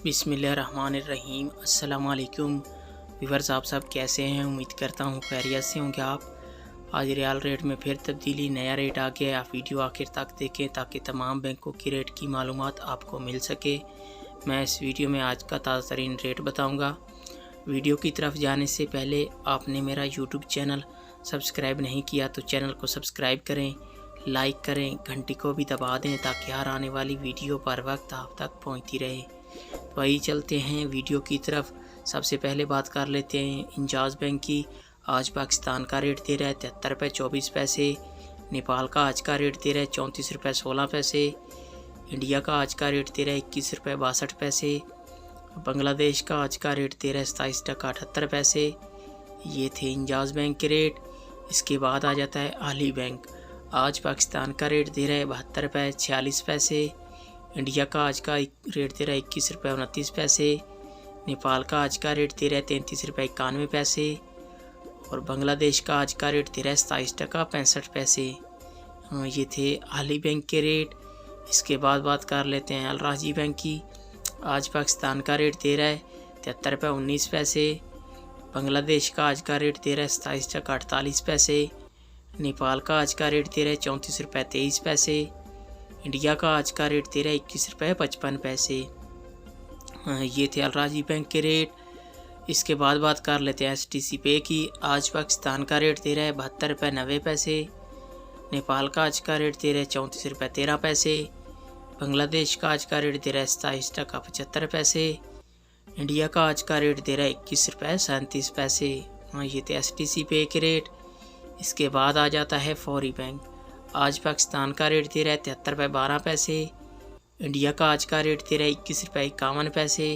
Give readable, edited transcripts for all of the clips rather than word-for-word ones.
बिस्मिल्लाहिर्रहमानिर्रहीम। अस्सलाम वालेकुम व्यूअर्स, आप सब कैसे हैं? उम्मीद करता हूँ खैरियत से होंगे आप। आज रियाल रेट में फिर तब्दीली, नया रेट आ गया है। आप वीडियो आखिर तक देखें ताकि तमाम बैंकों की रेट की मालूमात आपको मिल सके। मैं इस वीडियो में आज का ताज़ा तरीन रेट बताऊँगा। वीडियो की तरफ जाने से पहले आपने मेरा यूट्यूब चैनल सब्सक्राइब नहीं किया तो चैनल को सब्सक्राइब करें, लाइक करें, घंटी को भी दबा दें ताकि हर आने वाली वीडियो पर वक्त आप तक पहुंचती रहे। तो आइए चलते हैं वीडियो की तरफ। सबसे पहले बात कर लेते हैं इंजाज़ बैंक की। आज पाकिस्तान का रेट दे रहा है 73 रुपये 24 पैसे। नेपाल का आज का रेट दे रहा है 34 रुपये 16 पैसे। इंडिया का आज का रेट दे रहा है 21 रुपये 62 पैसे। बांग्लादेश का आज का रेट दे रहा है 27 टका 78 पैसे। ये थे इंजाज़ बैंक के रेट। इसके बाद आ जाता है अहली बैंक। आज पाकिस्तान का रेट दे रहा है 72 रुपये 46 पैसे। इंडिया का आज का रेट दे रहा है 21 रुपये 29 पैसे। नेपाल का आज का रेट दे रहा है 33 रुपये 91 पैसे। और बांग्लादेश का आज का रेट दे रहा है 27 टका 65 पैसे। ये थे अहली बैंक के रेट। इसके बाद बात कर लेते हैं अल राजी बैंक की। आज पाकिस्तान का रेट दे रहा है 73 रुपये 19 पैसे। बांग्लादेश का आज का रेट दे रहा है 27 टका 48 पैसे। नेपाल का आज का रेट दे रहा है 34 रुपये 23 पैसे। इंडिया का आज का रेट दे रहा है 21 रुपये 55 पैसे। ये थे अल राजी बैंक के रेट। इसके बाद बात कर लेते हैं STC पे की। आज पाकिस्तान का रेट दे रहा है 72 रुपये 90 पैसे। नेपाल का आज का रेट दे रहा है 34 रुपये 13 पैसे। बांग्लादेश का आज का रेट दे रहा है 27 टका 75 पैसे। इंडिया का आज का रेट दे रहा है 21 रुपये 37 पैसे। ये थे STC पे के रेट। इसके बाद आ जाता है फौरी बैंक। आज पाकिस्तान का रेट दे रहा है 73 रुपये 12 पैसे। इंडिया का आज का रेट दे रहा है 21 रुपये 51 पैसे।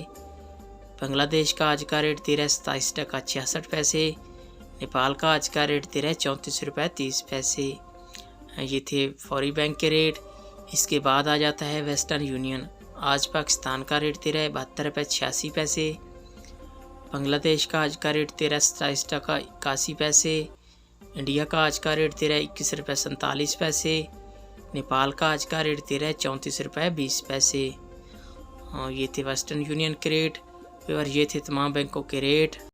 बांग्लादेश का आज का रेट दे रहा है 27 टका 66 पैसे। नेपाल का आज का रेट दे रहा है 34 रुपये 30 पैसे। ये थे फौरी बैंक के रेट। इसके बाद आ जाता है वेस्टर्न यूनियन। आज पाकिस्तान का रेट दे रहा है 72 रुपये 86 पैसे। बांग्लादेश का आज का रेट दे रहा है 27 टका 81 पैसे। इंडिया का आज का रेट दे रहा है 21 रुपये 47 पैसे। नेपाल का आज का रेट दे रहा है 34 रुपये 20 पैसे। ये थे वेस्टर्न यूनियन के रेट और ये थे तमाम बैंकों के रेट।